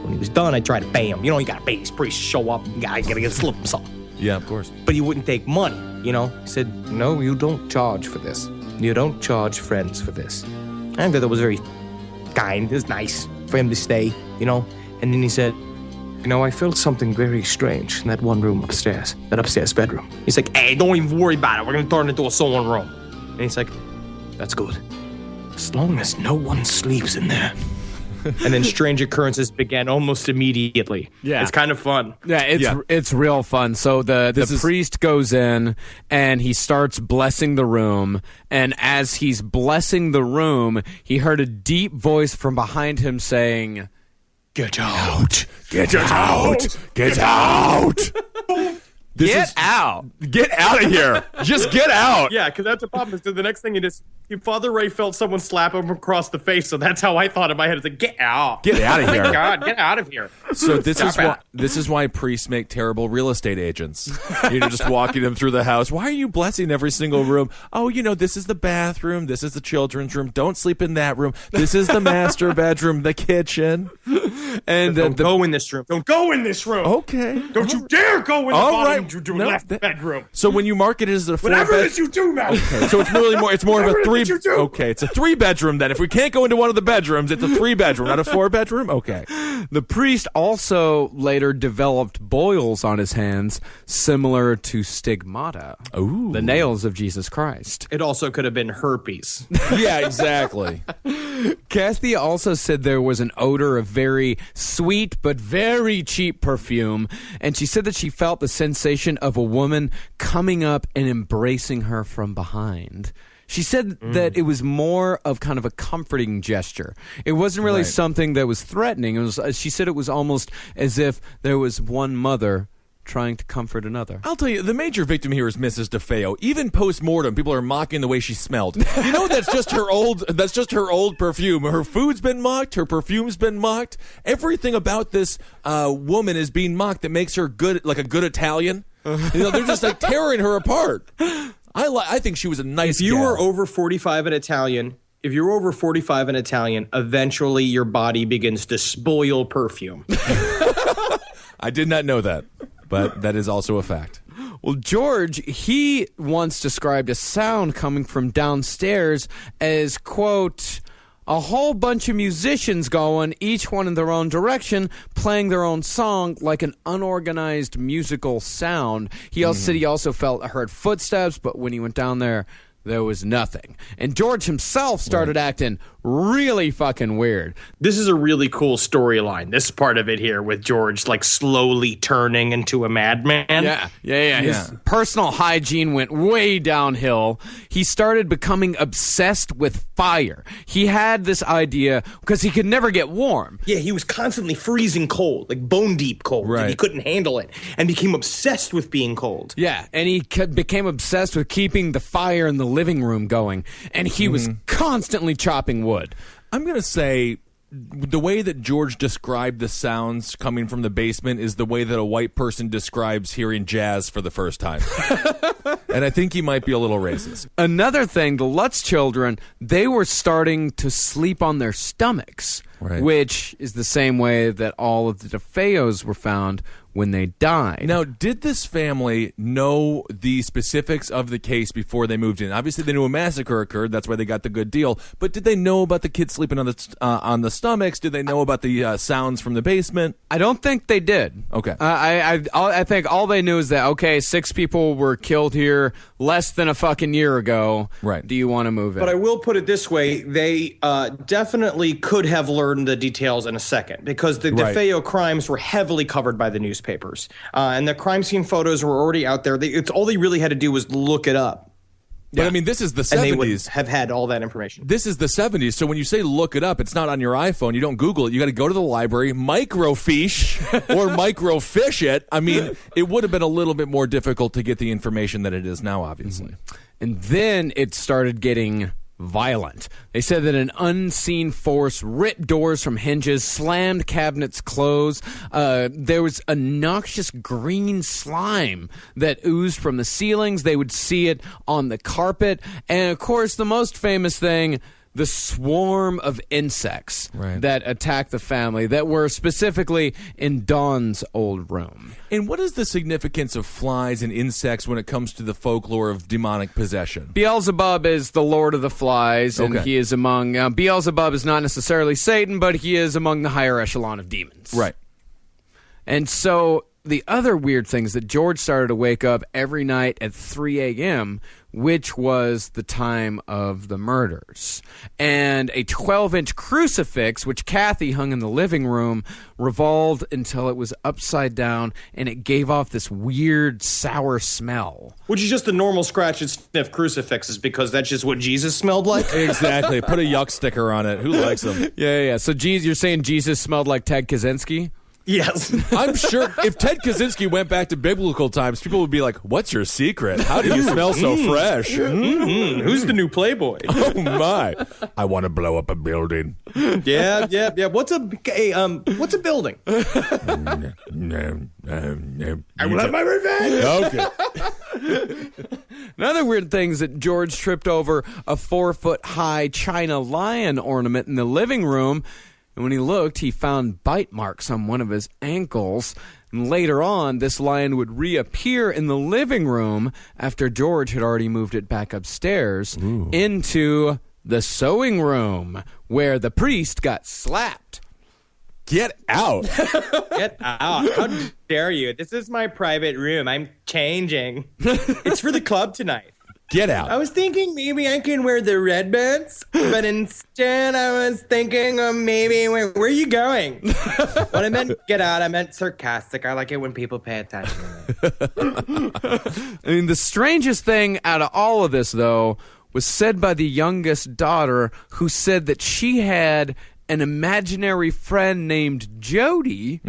When he was done, I tried to pay him. You gotta pay these priests to show up. You gotta slip him something. Yeah, of course. But he wouldn't take money, He said, "No, you don't charge for this. You don't charge friends for this." I thought that was very kind. It was nice for him to stay, And then he said, "I felt something very strange in that one room upstairs, that upstairs bedroom." He's like, "Hey, don't even worry about it. We're gonna turn it into a sewing room." And he's like, "That's good. As long as no one sleeps in there." And then strange occurrences began almost immediately. Yeah. It's kind of fun. Yeah, it's real fun. So the priest goes in and he starts blessing the room. And as he's blessing the room, he heard a deep voice from behind him saying, Get out. Get out! Get out! Get out! Get out of here! Just get out! Yeah, because that's the problem. So the next thing Father Ray felt someone slap him across the face, so that's how I thought in my head. It's like, get out. Get out of Oh here. my God, get out of here. So this is why priests make terrible real estate agents. Just walking them through the house. Why are you blessing every single room? Oh, this is the bathroom. This is the children's room. Don't sleep in that room. This is the master bedroom, the kitchen. And don't go in this room. Don't go in this room. Okay. Don't you dare go in the All bottom right. left bedroom. So when you market it as a Whatever it is you do, Mel. Okay, so it's really more. It's more of a Whatever three. it is you do. Okay, it's a 3-bedroom then. If we can't go into one of the bedrooms, it's a 3-bedroom, not a 4-bedroom. Okay. The priest also later developed boils on his hands, similar to stigmata. Ooh. The nails of Jesus Christ. It also could have been herpes. Yeah, exactly. Kathy also said there was an odor of very sweet but very cheap perfume, and she said that she felt the sensation of a woman coming up and embracing her from behind. She said that it was more of kind of a comforting gesture. It wasn't really something that was threatening. It was. She said it was almost as if there was one mother trying to comfort another. I'll tell you, the major victim here is Mrs. DeFeo. Even post-mortem, people are mocking the way she smelled. That's just her old perfume. Her food's been mocked. Her perfume's been mocked. Everything about this woman is being mocked that makes her good, like a good Italian. They're just like tearing her apart. I think she was a nice If you gal. were over 45 and Italian, eventually your body begins to spoil perfume. I did not know that. but that is also a fact. Well, George, he once described a sound coming from downstairs as, quote, a whole bunch of musicians going, each one in their own direction, playing their own song like an unorganized musical sound. He also said he also heard footsteps, but when he went down there was nothing. And George himself started acting really fucking weird. This is a really cool storyline. This part of it here with George like slowly turning into a madman. Yeah. His personal hygiene went way downhill. He started becoming obsessed with fire. He had this idea because he could never get warm. Yeah, he was constantly freezing cold, like bone deep cold. Right. And he couldn't handle it and became obsessed with being cold. Yeah, and he became obsessed with keeping the fire in the living room going, and he was constantly chopping wood. I'm going to say the way that George described the sounds coming from the basement is the way that a white person describes hearing jazz for the first time. And I think he might be a little racist. Another thing, the Lutz children, they were starting to sleep on their stomachs, which is the same way that all of the DeFeos were found when they died. Now, did this family know the specifics of the case before they moved in? Obviously, they knew a massacre occurred. That's why they got the good deal. But did they know about the kids sleeping on the stomachs? Did they know about the sounds from the basement? I don't think they did. Okay. I think all they knew is that, okay, 6 people were killed here less than a fucking year ago. Right. Do you want to move in? But I will put it this way. They definitely could have learned the details in a second because the DeFeo crimes were heavily covered by the newspapers. And the crime scene photos were already out there. It's all they really had to do was look it up. But I mean, this is the 70s. And they would have had all that information. This is the 70s. So when you say look it up, it's not on your iPhone. You don't Google it. You got to go to the library, microfiche or microfish it. I mean, it would have been a little bit more difficult to get the information than it is now, obviously. And then it started getting violent. They said that an unseen force ripped doors from hinges, slammed cabinets closed. There was a noxious green slime that oozed from the ceilings. They would see it on the carpet. And, of course, the most famous thing, the swarm of insects that attacked the family that were specifically in Dawn's old room. And what is the significance of flies and insects when it comes to the folklore of demonic possession? Beelzebub is the lord of the flies, and he is among... Beelzebub is not necessarily Satan, but he is among the higher echelon of demons. Right. And so the other weird thing is that George started to wake up every night at 3 a.m., which was the time of the murders. And a 12-inch crucifix, which Kathy hung in the living room, revolved until it was upside down, and it gave off this weird, sour smell. Which is just the normal scratch and sniff crucifixes because that's just what Jesus smelled like. Exactly. Put a yuck sticker on it. Who likes them? Yeah. So you're saying Jesus smelled like Ted Kaczynski? Yes. I'm sure if Ted Kaczynski went back to biblical times, people would be like, what's your secret? How do you smell so fresh? Who's the new Playboy? Oh, my. I want to blow up a building. Yeah. What's a building? I will have my revenge. Okay. Another weird thing is that George tripped over a 4-foot-high China lion ornament in the living room. And when he looked, he found bite marks on one of his ankles. And later on, this lion would reappear in the living room after George had already moved it back upstairs into the sewing room, where the priest got slapped. Get out. Get out. How dare you? This is my private room. I'm changing. It's for the club tonight. Get out. I was thinking maybe I can wear the red pants, but instead I was thinking maybe, where are you going? When I meant get out, I meant sarcastic. I like it when people pay attention to me. I mean, the strangest thing out of all of this, though, was said by the youngest daughter, who said that she had an imaginary friend named Jody,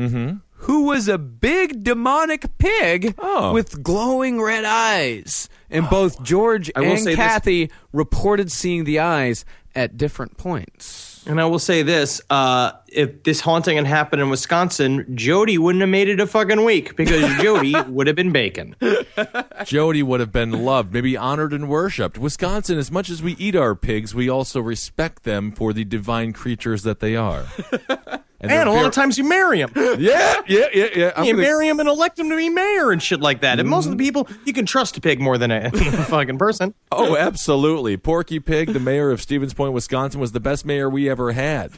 who was a big demonic pig with glowing red eyes. And both George and Kathy reported seeing the eyes at different points. And I will say this, if this haunting had happened in Wisconsin, Jody wouldn't have made it a fucking week because Jody would have been bacon. Jody would have been loved, maybe honored and worshipped. Wisconsin, as much as we eat our pigs, we also respect them for the divine creatures that they are. And a lot of times you marry him. Yeah. You marry him and elect him to be mayor and shit like that. And most of the people, you can trust a pig more than a fucking person. Oh, absolutely. Porky Pig, the mayor of Stevens Point, Wisconsin, was the best mayor we ever had.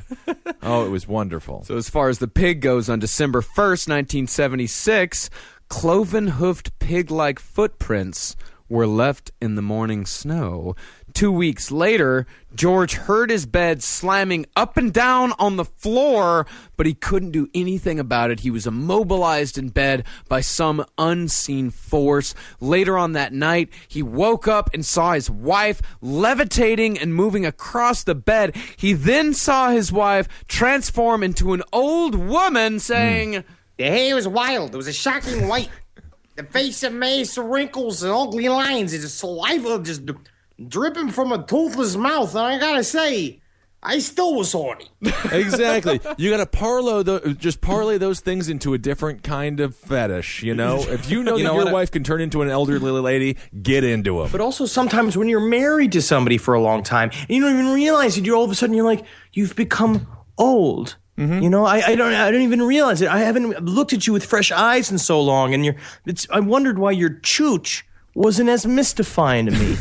Oh, it was wonderful. So as far as the pig goes, on December 1st, 1976, cloven-hoofed pig-like footprints were left in the morning snow. 2 weeks later, George heard his bed slamming up and down on the floor, but he couldn't do anything about it. He was immobilized in bed by some unseen force. Later on that night, he woke up and saw his wife levitating and moving across the bed. He then saw his wife transform into an old woman, saying, The hair was wild. It was a shocking white. The face of maze, wrinkles, and ugly lines. It's saliva just dripping from a toothless mouth. And I gotta say, I still was horny. Exactly. You got to parlay those things into a different kind of fetish, you know? If you know that your wife can turn into an elderly lady, get into them. But also sometimes when you're married to somebody for a long time, and you don't even realize it, you all of a sudden you're like, you've become old. Mm-hmm. You know, I don't even realize it. I haven't looked at you with fresh eyes in so long, and I wondered why your chooch wasn't as mystifying to me.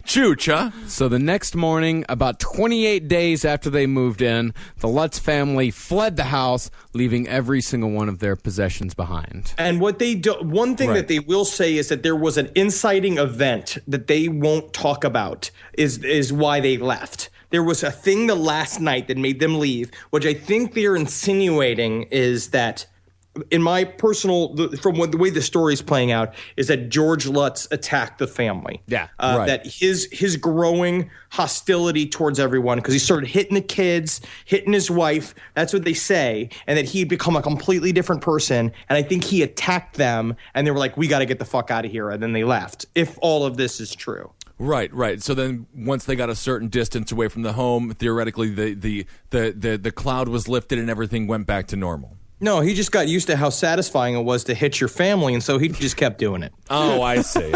Chooch, huh? So the next morning, about 28 days after they moved in, the Lutz family fled the house, leaving every single one of their possessions behind. And what they do, one thing that they will say is that there was an inciting event that they won't talk about is why they left. There was a thing the last night that made them leave, which I think they're insinuating is that, in my personal, from the way the story is playing out, is that George Lutz attacked the family. Yeah, right. That his growing hostility towards everyone, because he started hitting the kids, hitting his wife, that's what they say, and that he'd become a completely different person, and I think he attacked them, and they were like, we got to get the fuck out of here, and then they left, if all of this is true. Right. So then, once they got a certain distance away from the home, theoretically, the cloud was lifted and everything went back to normal. No, he just got used to how satisfying it was to hit your family, and so he just kept doing it. Oh, I see.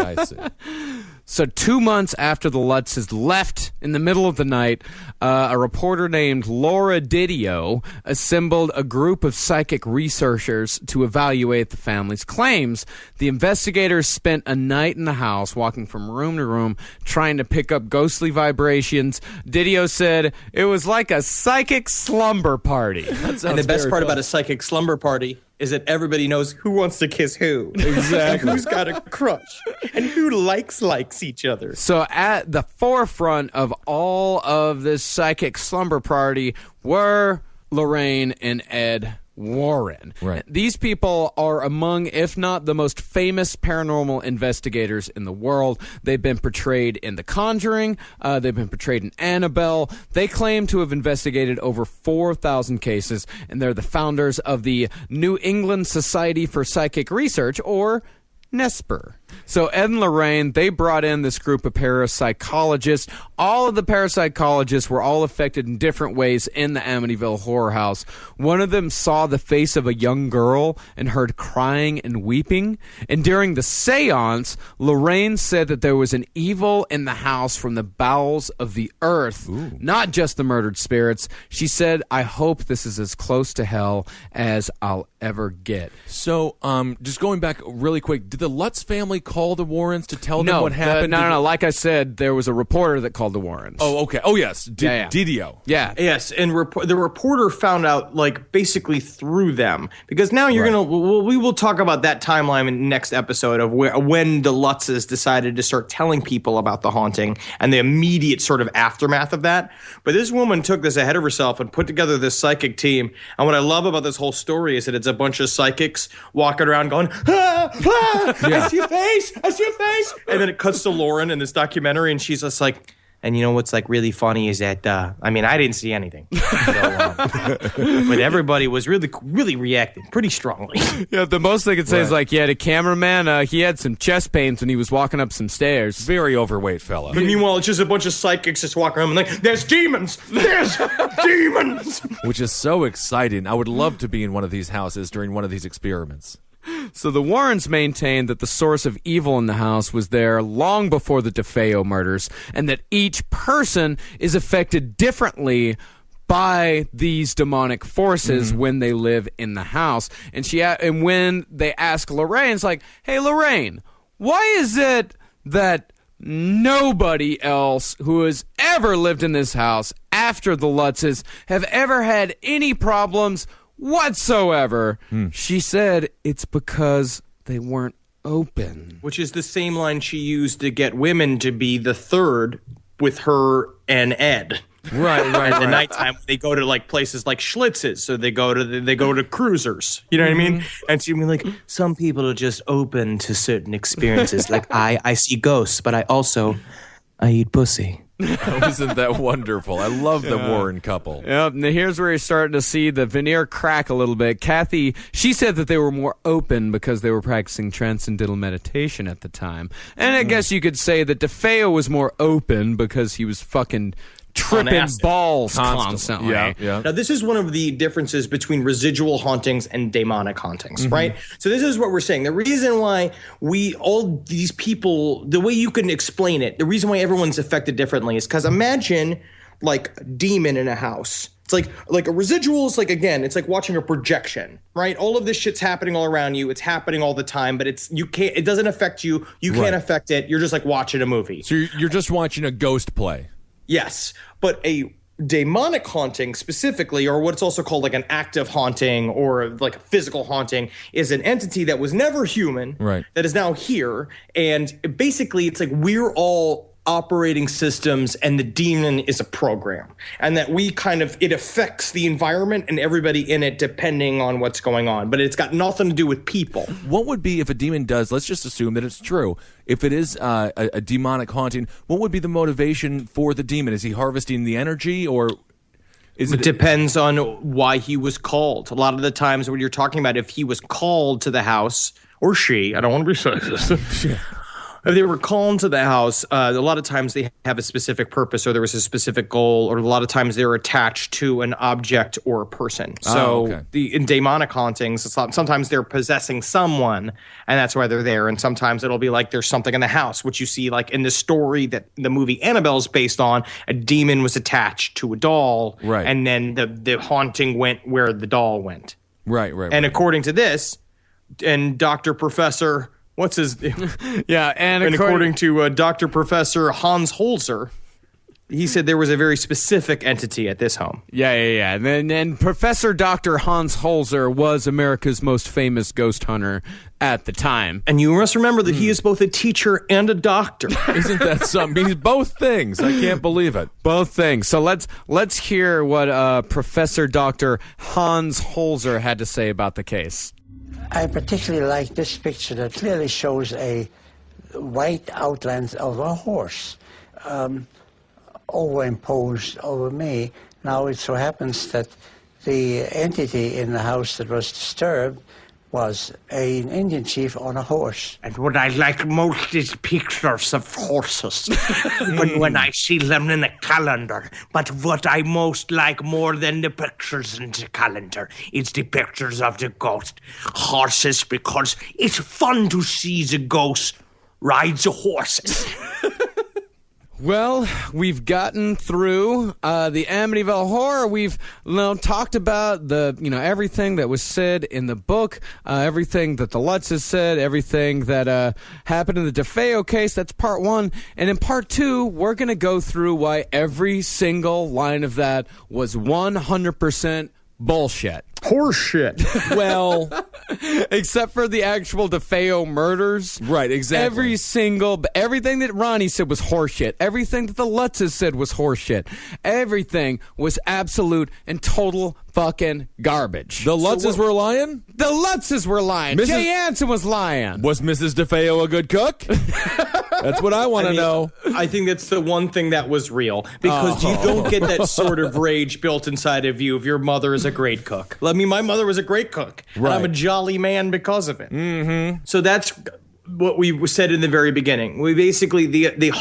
So 2 months after the Lutzes left in the middle of the night, a reporter named Laura Didio assembled a group of psychic researchers to evaluate the family's claims. The investigators spent a night in the house, walking from room to room, trying to pick up ghostly vibrations. Didio said it was like a psychic slumber party. And the best part about a psychic slumber party is that everybody knows who wants to kiss who. Exactly. And who's got a crush. And who likes each other. So at the forefront of all of this psychic slumber party were Lorraine and Ed Warren. Right. These people are among, if not the most famous paranormal investigators in the world. They've been portrayed in The Conjuring. They've been portrayed in Annabelle. They claim to have investigated over 4,000 cases, and they're the founders of the New England Society for Psychic Research, or NESPR. So Ed and Lorraine, they brought in this group of parapsychologists. All of the parapsychologists were all affected in different ways in the Amityville horror house. One of them saw the face of a young girl and heard crying and weeping. And during the seance, Lorraine said that there was an evil in the house from the bowels of the earth, not just the murdered spirits. She said, I hope this is as close to hell as I'll ever get. So, just going back really quick, did the Lutz family call the Warrens to tell them what happened? No. Like I said, there was a reporter that called the Warrens. Oh, okay. Oh, yes. Yeah. Didio. Yeah. Yes, and the reporter found out, like, basically through them. Because now you're going to... We will talk about that timeline in the next episode of when the Lutzes decided to start telling people about the haunting and the immediate sort of aftermath of that. But this woman took this ahead of herself and put together this psychic team. And what I love about this whole story is that it's a bunch of psychics walking around going, I see a face. And then it cuts to Lauren in this documentary, and she's just like, and you know what's like really funny is that, I didn't see anything. But everybody was really reacting pretty strongly. Yeah, the most they could say is like, the cameraman, he had some chest pains when he was walking up some stairs. Very overweight fella. But meanwhile, it's just a bunch of psychics just walking around and like, there's demons! There's demons! Which is so exciting. I would love to be in one of these houses during one of these experiments. So the Warrens maintained that the source of evil in the house was there long before the DeFeo murders, and that each person is affected differently by these demonic forces when they live in the house. And when they ask Lorraine, it's like, hey, Lorraine, why is it that nobody else who has ever lived in this house after the Lutzes have ever had any problems whatsoever? She said it's because they weren't open. Which is the same line she used to get women to be the third with her and Ed. Right. At the nighttime, they go to like places like Schlitzes, so they go to cruisers. You know what I mean? And she'd be like, some people are just open to certain experiences. Like I see ghosts, but I eat pussy. Isn't that wonderful? I love the Warren couple. Yep, and here's where you're starting to see the veneer crack a little bit. Kathy, she said that they were more open because they were practicing transcendental meditation at the time. And I guess you could say that DeFeo was more open because he was fucking tripping balls constantly. Yeah. Now, this is one of the differences between residual hauntings and demonic hauntings, right? So this is what we're saying. The reason why all these people, the way you can explain it, the reason why everyone's affected differently is because imagine like a demon in a house. It's like a residual is like, again, it's like watching a projection, right? All of this shit's happening all around you. It's happening all the time, but it doesn't affect you. You can't affect it. You're just like watching a movie. So you're just watching a ghost play. Yes, but a demonic haunting specifically, or what's also called like an active haunting or like a physical haunting, is an entity that was never human, right, that is now here. And basically it's like we're all operating systems and the demon is a program, and that it affects the environment and everybody in it depending on what's going on, but it's got nothing to do with people. What would be if a demon does, let's just assume that it's true, if it is a demonic haunting, what would be the motivation for the demon? Is he harvesting the energy, or it depends on why he was called. A lot of the times when you're talking about if he was called to the house, or she, I don't want to be sexist. If they were called to the house, a lot of times they have a specific purpose, or there was a specific goal, or a lot of times they're attached to an object or a person. So in demonic hauntings, sometimes they're possessing someone, and that's why they're there. And sometimes it'll be like there's something in the house, which you see like in the story that the movie Annabelle is based on. A demon was attached to a doll, right, and then the haunting went where the doll went. Right. And according to this, and Dr. Professor... What's his... Yeah, and according to Dr. Professor Hans Holzer, he said there was a very specific entity at this home. Yeah. And then Professor Dr. Hans Holzer was America's most famous ghost hunter at the time. And you must remember that he is both a teacher and a doctor. Isn't that something? He's both things. I can't believe it. Both things. So let's hear what Professor Dr. Hans Holzer had to say about the case. I particularly like this picture that clearly shows a white outline of a horse overimposed over me. Now it so happens that the entity in the house that was disturbed was an Indian chief on a horse. And what I like most is pictures of horses when I see them in a calendar. But what I most like more than the pictures in the calendar is the pictures of the ghost horses, because it's fun to see the ghost ride the horses. Well, we've gotten through the Amityville Horror. We've talked about everything that was said in the book, everything that the Lutzes said, everything that happened in the DeFeo case. That's part one. And in part two, we're going to go through why every single line of that was 100% bullshit. Horseshit. Well, except for the actual DeFeo murders. Right, exactly. Everything that Ronnie said was horseshit. Everything that the Lutzes said was horseshit. Everything was absolute and total fucking garbage. The Lutzes were lying? The Lutzes were lying. Jay Anson was lying. Was Mrs. DeFeo a good cook? That's what I want to know. I think that's the one thing that was real, because you don't get that sort of rage built inside of you if your mother is a great cook. I mean, my mother was a great cook, and I'm a jolly man because of it. Mm-hmm. So that's what we said in the very beginning. We basically, the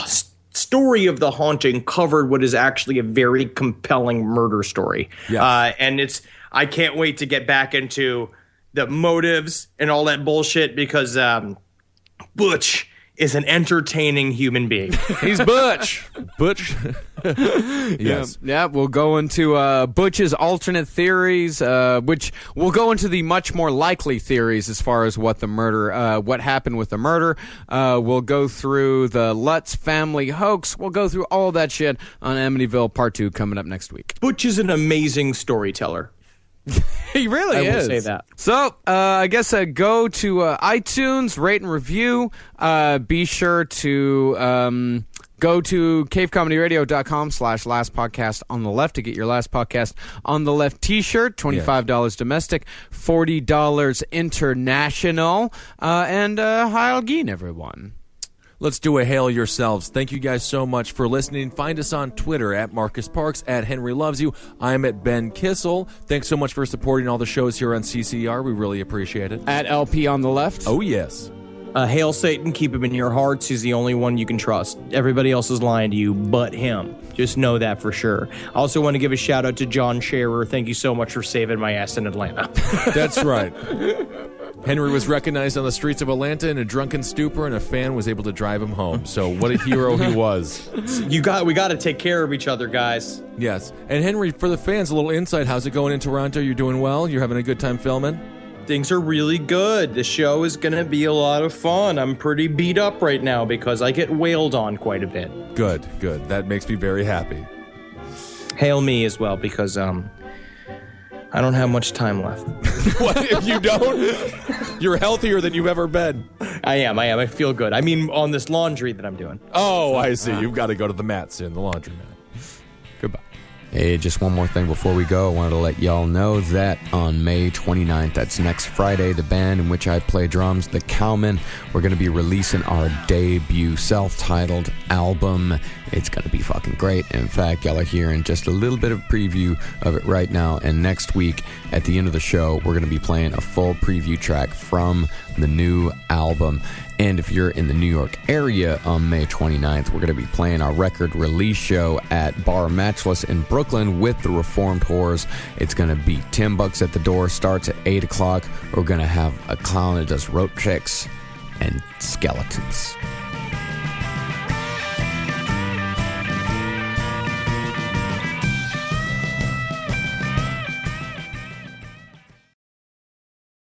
story of the haunting covered what is actually a very compelling murder story. Yes. And I can't wait to get back into the motives and all that bullshit, because Butch is an entertaining human being. He's Butch. Butch. Yes. Yeah, we'll go into Butch's alternate theories, which we'll go into the much more likely theories as far as what happened with the murder. We'll go through the Lutz family hoax. We'll go through all that shit on Amityville Part 2 coming up next week. Butch is an amazing storyteller. He really is. I will say that. So, I guess go to iTunes, rate and review. Be sure to go to cavecomedyradio.com/last podcast on the left to get your last podcast on the left t-shirt. $25 domestic, $40 international. And Heil Geen, everyone. Let's do a hail yourselves. Thank you guys so much for listening. Find us on Twitter at Marcus Parks, at Henry Loves You. I'm at Ben Kissel. Thanks so much for supporting all the shows here on CCR. We really appreciate it. At LP on the left. Oh, yes. Hail Satan, keep him in your hearts. He's the only one you can trust. Everybody else is lying to you but him. Just know that for sure. I also want to give a shout out to John Scherer. Thank you so much for saving my ass in Atlanta. That's right. Henry was recognized on the streets of Atlanta in a drunken stupor, and a fan was able to drive him home. So what a hero he was. We got to take care of each other, guys. Yes. And Henry, for the fans, a little insight. How's it going in Toronto? You're doing well? You're having a good time filming? Things are really good. The show is going to be a lot of fun. I'm pretty beat up right now because I get wailed on quite a bit. Good. That makes me very happy. Hail me as well because I don't have much time left. What? You don't? You're healthier than you've ever been. I am. I feel good. I mean, on this laundry that I'm doing. Oh, I see. You've got to go to the mat soon, the laundry mat. Goodbye. Hey, just one more thing before we go. I wanted to let y'all know that on May 29th, that's next Friday, the band in which I play drums, the Cowmen, we're going to be releasing our debut self-titled album. It's going to be fucking great. In fact, y'all are hearing just a little bit of preview of it right now. And next week, at the end of the show, we're going to be playing a full preview track from the new album. And if you're in the New York area on May 29th, we're going to be playing our record release show at Bar Matchless in Brooklyn with the Reformed Whores. It's going to be $10 at the door, starts at 8 o'clock. We're going to have a clown that does rope tricks and skeletons.